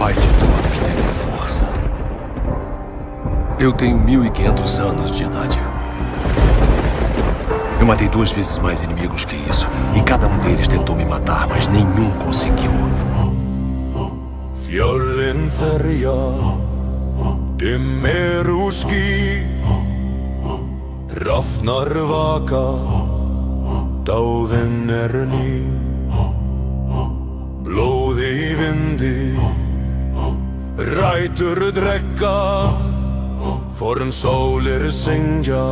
pai de todos, dê-me força. Eu tenho 1500 anos de idade. Eu matei 2 vezes mais inimigos que isso. E cada um deles tentou me matar, mas nenhum conseguiu. Fjöllin þerja, dimmer ský, rafnar vaka, dáðin ný. Blóð í vindi, rætur drekka, forn sólir syngja,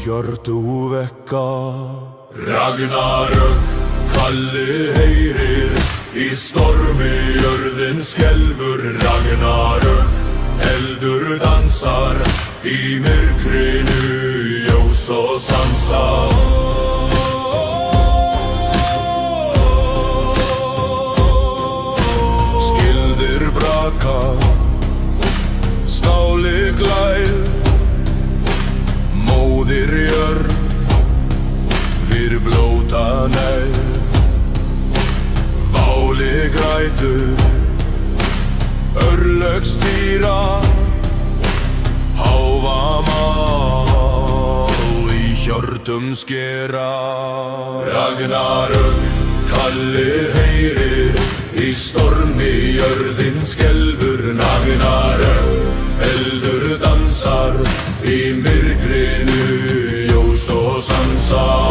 hjörtu vekka. Ragnarök, Kalli heyrir, í stormi jörðin skelfur. Ragnarök, eldur dansar, í myrkrinu ljós og sansa. Skildir braka, stáli glær, móðir jörð, við blóta nær. Váli grætur, örlög stýra, háva mál í hjörtum skera. Ragnarök, Kalli heyrir, í stormi jörðin skelfur. Ragnarök, eldur dansar, í myrkrinu ljós og sansar.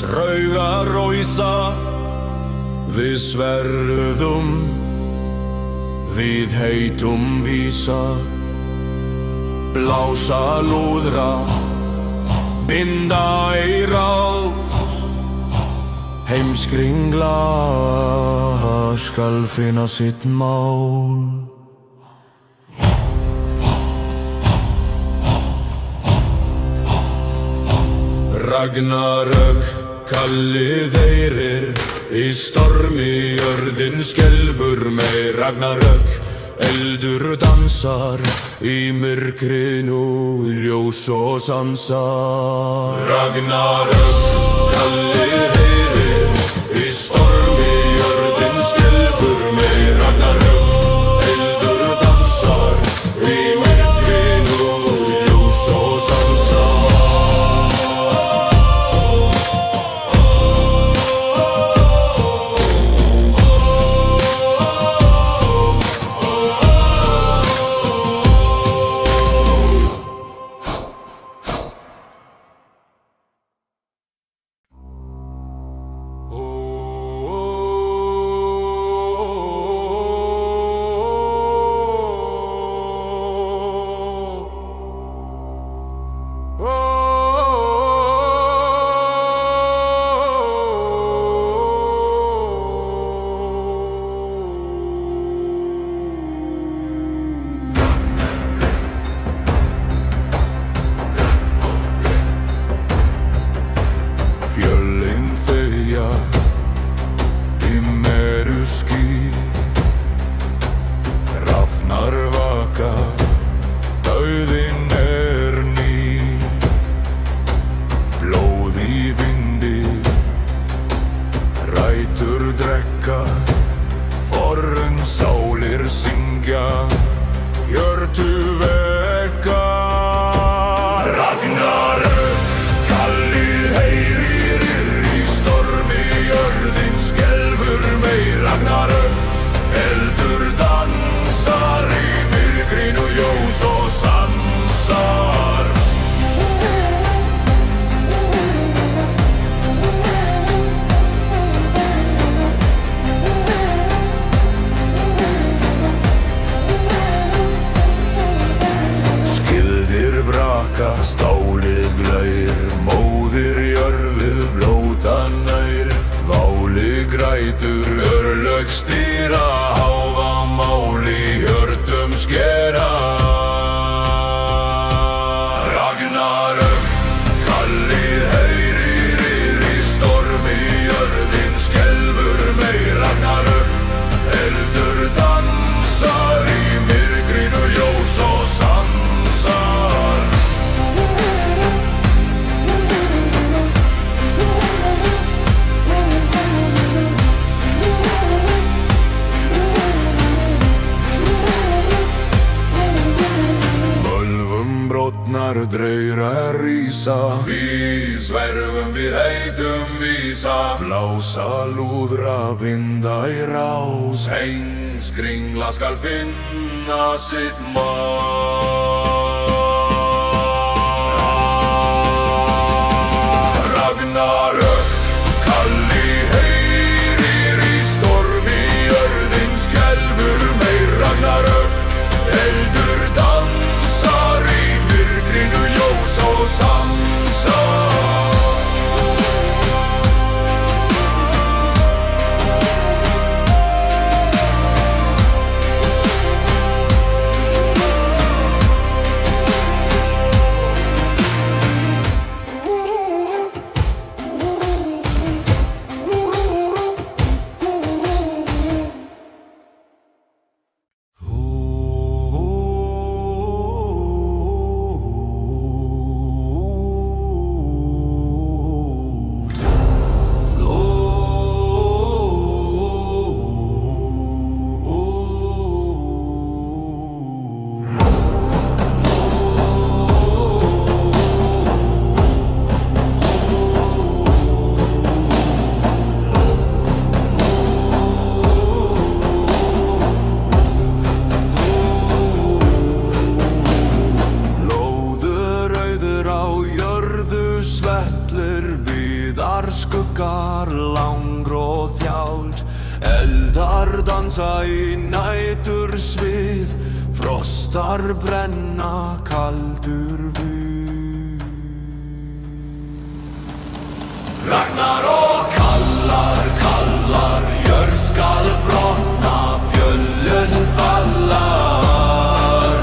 Draugar ræsa, við sverðum, við heitum vísa. Blása lúðra, binda í ráð, heimskringla skal finna sitt mál. Ragnarök, Kalli heyrir, í stormi jörðin skelfur. Með Ragnarök, eldur dansar, í myrkrinu ljós og sansar. Ragnarök, Kalli heyrir, í stormi jörðin skelfur. Með Ragnarök, eldur dansar, í myrkrinu ljós og sansar. Örlög stýra, háva mál í hjörtum skera. rísa. Við sverfum við heitum vísa, blása lúðra binda í rás. Heimskringla skal finna sitt mál. Ragnarök, Kalli heyrir í stormi, jörðin skelfur meir. Ragnarök, eldur dansar í myrkrinu, ljós og sansa. Skuggar langróð þjált, eldar dansa í nætur svið, frostar brenna kaldur við. Ragnarök, kallar, kallar, jörð skal brotna, fjöllin falla.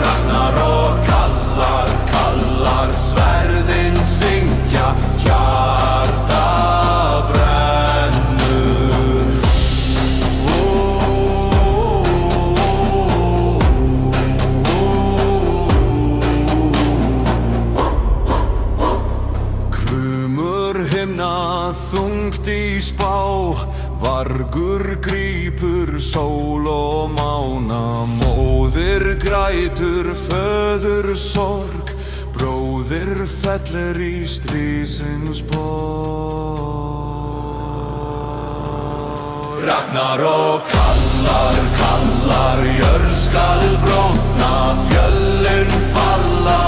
Ragnarök, kallar, kallar, sverðin syngja, hjarta þungt í spá, vargur grípur sól og mána. Móðir grætur, föður sorg, bróðir fellir í stríðsins borg. Ragnarök, kallar, kallar, jörð skal brotna, fjöllin falla.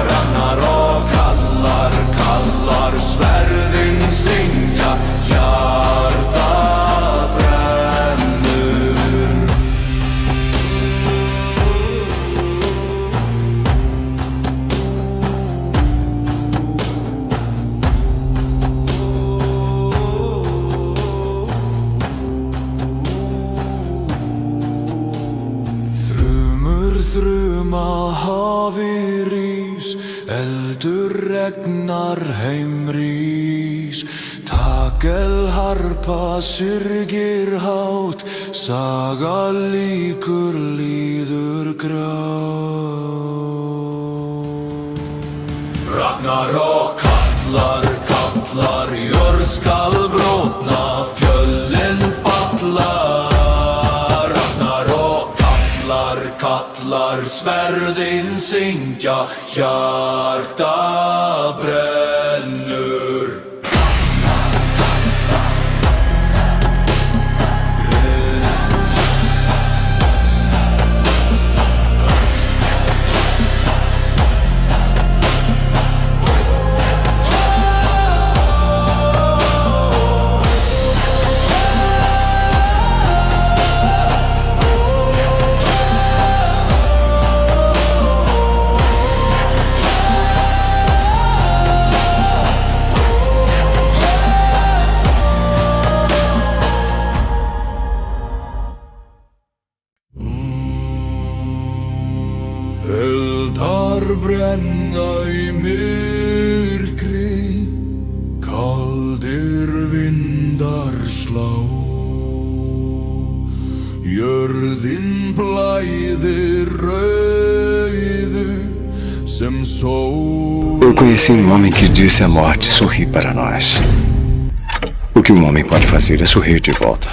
Ragnarök, kallar, kallar, sverðin syngja, hjarta brennur. Þrumur þruma hafi rís, eldur regnar heimrís. Takelharpa syrgir hátt, saga líkur líður grát. Ragnarök, kallar, kallar, jörð skal brotna, fjöllin falla. Ragnarök, kallar, kallar, sverðin syngja, hjarta brennur. Eldar brenna í myrkri, kaldir vindar slá. Jörðin blæðir rauðu sem sól. Eu conheci um homem que disse à morte sorrir para nós. O que um homem pode fazer é sorrir de volta.